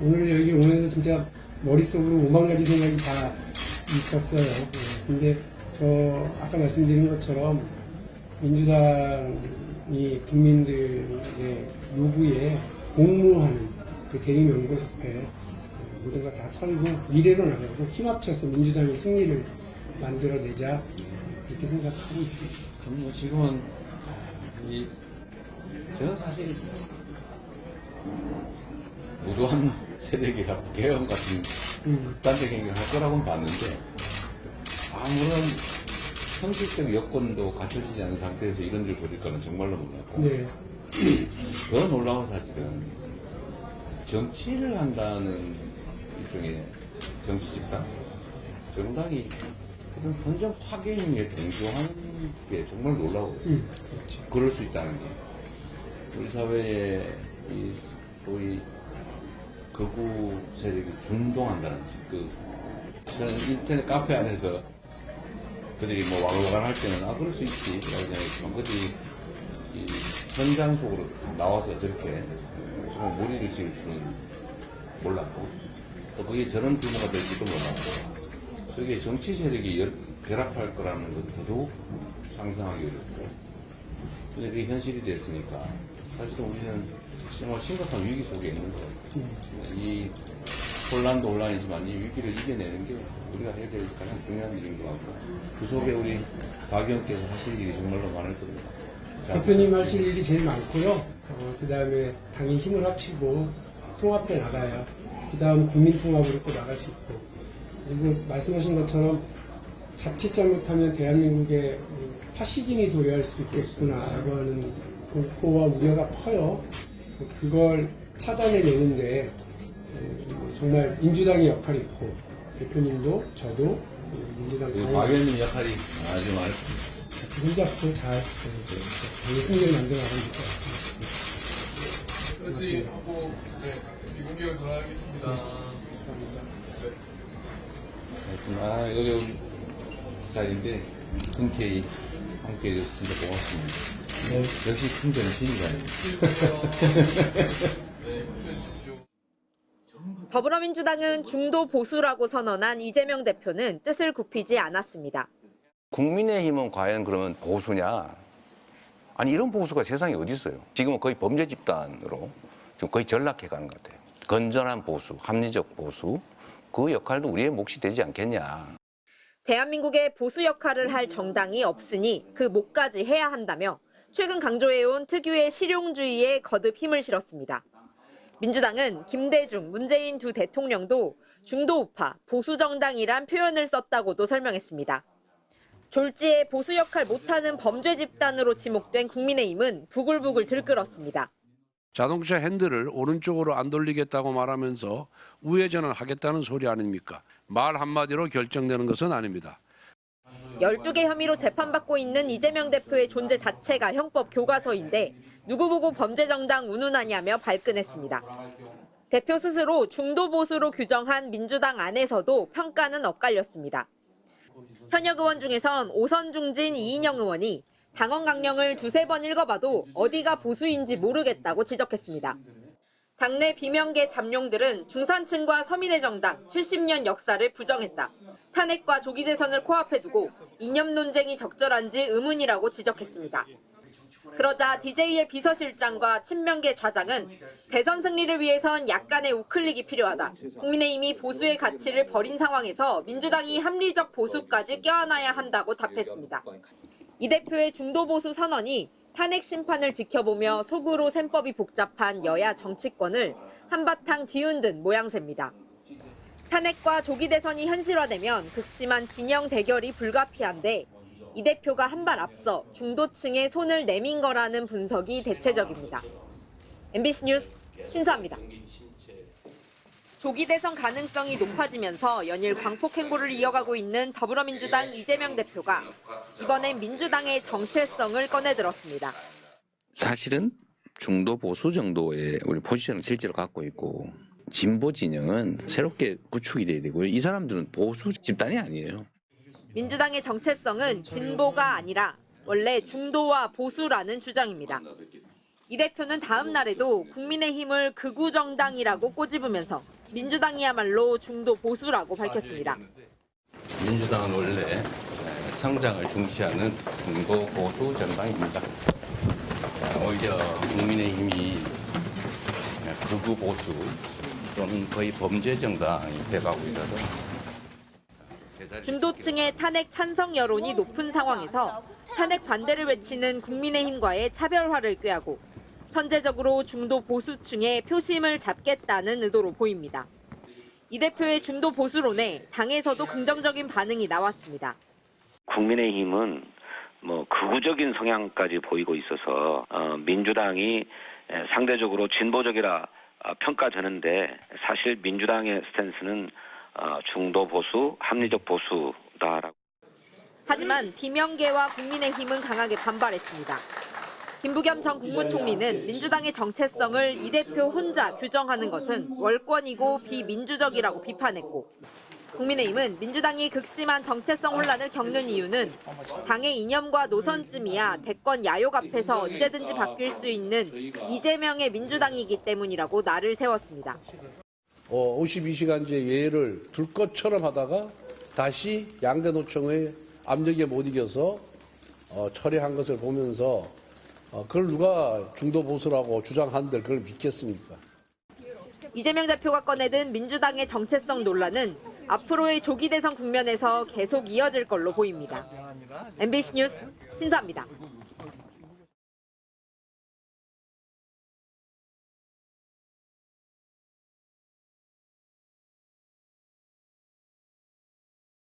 오늘 여기 오면서 진짜 머릿속으로 5만 가지 생각이 다 있었어요. 근데 아까 말씀드린 것처럼 민주당이 국민들의 요구에 공무하는 그 대의명분 앞에 모든 걸 다 털고 미래로 나가고 힘합쳐서 민주당이 승리를 만들어내자 이렇게 생각하고 있습니다. 그럼 뭐 지금은 저는 사실 무도한 세력이라 개헌 같은 극단적 행위를 할 거라고는 봤는데 아무런 형식적 여건도 갖춰지지 않은 상태에서 이런 일을 벌일 거는 정말로 몰랐고 네. 더 놀라운 사실은 정치를 한다는 일종의 정치 집단 정당이 그런 헌정 파괴행위에 동조하는 게 정말 놀라워요. 그렇죠. 그럴 수 있다는 게 우리 사회에 이 소위 극우 세력이 준동한다는 저는 인터넷 카페 안에서 그들이 뭐 와글와글 할 때는 그럴 수 있지 라고 생각했지만 그들이 이 현장 속으로 나와서 저렇게 정말 무리를 지을 줄은 몰랐고 또 그게 저런 규모가 될지도 몰랐고 그게 정치 세력이 결합할 거라는 것도 더더욱 상상하기 어렵고 근데 그게 현실이 됐으니까 사실은 우리는 정말 심각한 위기 속에 있는 거예요. 이 혼란도 혼란이지만 이 위기를 이겨내는 게 우리가 해야 될 가장 중요한 일인 것 같고 그 속에 우리 박 의원께서 하실 일이 정말로 많을 겁니다. 대표님 하실 일이 제일 많고요. 그 다음에 당이 힘을 합치고 통합해 나가야 그 다음 국민통합으로 또 나갈 수 있고 그리고 말씀하신 것처럼 자칫 잘못하면 대한민국의 파시즘이 도래할 수도 있겠구나라고 하는 공포와 우려가 커요. 그걸 차단해내는데 정말 민주당의 역할이 있고 대표님도 저도 민주당 박 의원님 역할이 아주 많을 겁니다. 손잡고 잘 승리를 만들어 나가면 될 것 같습니다. 그렇지 하고 비공개를 전하겠습니다. 하여튼 여기 우리 자리인데 흔쾌히 함께 해줘서 진짜 고맙습니다. 역시 큰 정신이가 네, 협조해 주십시오. 더불어민주당은 중도 보수라고 선언한 이재명 대표는 뜻을 굽히지 않았습니다. 국민의힘은 과연 그러면 보수냐? 아니 이런 보수가 세상에 어디 있어요? 지금은 거의 범죄 집단으로 지금 거의 전락해가는 것 같아요. 건전한 보수, 합리적 보수 그 역할도 우리의 몫이 되지 않겠냐. 대한민국의 보수 역할을 할 정당이 없으니 그 몫까지 해야 한다며 최근 강조해온 특유의 실용주의에 거듭 힘을 실었습니다. 민주당은 김대중, 문재인 두 대통령도 중도 우파, 보수 정당이란 표현을 썼다고도 설명했습니다. 졸지에 보수 역할 못하는 범죄 집단으로 지목된 국민의힘은 부글부글 들끓었습니다. 자동차 핸들을 오른쪽으로 안 돌리겠다고 말하면서 우회전을 하겠다는 소리 아닙니까? 말 한마디로 결정되는 것은 아닙니다. 12개 혐의로 재판받고 있는 이재명 대표의 존재 자체가 형법 교과서인데 누구 보고 범죄정당 운운하냐며 발끈했습니다. 대표 스스로 중도 보수로 규정한 민주당 안에서도 평가는 엇갈렸습니다. 현역 의원 중에선 오선 중진 이인영 의원이 당원 강령을 두세 번 읽어봐도 어디가 보수인지 모르겠다고 지적했습니다. 당내 비명계 잠룡들은 중산층과 서민의 정당 70년 역사를 부정했다. 탄핵과 조기 대선을 코앞에 두고 이념 논쟁이 적절한지 의문이라고 지적했습니다. 그러자 DJ의 비서실장과 친명계 좌장은 대선 승리를 위해선 약간의 우클릭이 필요하다. 국민의힘이 보수의 가치를 버린 상황에서 민주당이 합리적 보수까지 껴안아야 한다고 답했습니다. 이 대표의 중도 보수 선언이 탄핵 심판을 지켜보며 속으로 셈법이 복잡한 여야 정치권을 한바탕 뒤흔든 모양새입니다. 탄핵과 조기 대선이 현실화되면 극심한 진영 대결이 불가피한데 이 대표가 한 발 앞서 중도층에 손을 내민 거라는 분석이 대체적입니다. MBC 뉴스 신수아입니다. 조기 대선 가능성이 높아지면서 연일 광폭 행보를 이어가고 있는 더불어민주당 이재명 대표가 이번엔 민주당의 정체성을 꺼내들었습니다. 사실은 중도 보수 정도의 우리 포지션을 실제로 갖고 있고 진보 진영은 새롭게 구축이 돼야 되고요. 이 사람들은 보수 집단이 아니에요. 민주당의 정체성은 진보가 아니라 원래 중도와 보수라는 주장입니다. 이 대표는 다음 날에도 국민의힘을 극우 정당이라고 꼬집으면서 민주당이야말로 중도 보수라고 밝혔습니다. 민주당은 원래 성장을 중시하는 중도 보수 정당입니다. 오히려 국민의힘이 극우 보수 또는 거의 범죄 정당이 돼가고 있어서 중도층의 탄핵 찬성 여론이 높은 상황에서 탄핵 반대를 외치는 국민의힘과의 차별화를 꾀하고 선제적으로 중도 보수층의 표심을 잡겠다는 의도로 보입니다. 이 대표의 중도 보수론에 당에서도 긍정적인 반응이 나왔습니다. 국민의힘은 극우적인 성향까지 보이고 있어서 민주당이 상대적으로 진보적이라 평가되는데 사실 민주당의 스탠스는 중도 보수, 합리적 보수다라고. 하지만 비명계와 국민의힘은 강하게 반발했습니다. 김부겸 전 국무총리는 민주당의 정체성을 이 대표 혼자 규정하는 것은 월권이고 비민주적이라고 비판했고, 국민의힘은 민주당이 극심한 정체성 혼란을 겪는 이유는 당의 이념과 노선쯤이야 대권 야욕 앞에서 언제든지 바뀔 수 있는 이재명의 민주당이기 때문이라고 날을 세웠습니다. 52시간제 예를 둘 것처럼 하다가 다시 양대 노총의 압력에 못 이겨서 철회한 것을 보면서 그걸 누가 중도 보수라고 주장한들 그걸 믿겠습니까? 이재명 대표가 꺼내든 민주당의 정체성 논란은 앞으로의 조기 대선 국면에서 계속 이어질 걸로 보입니다. MBC 뉴스 신수아입니다.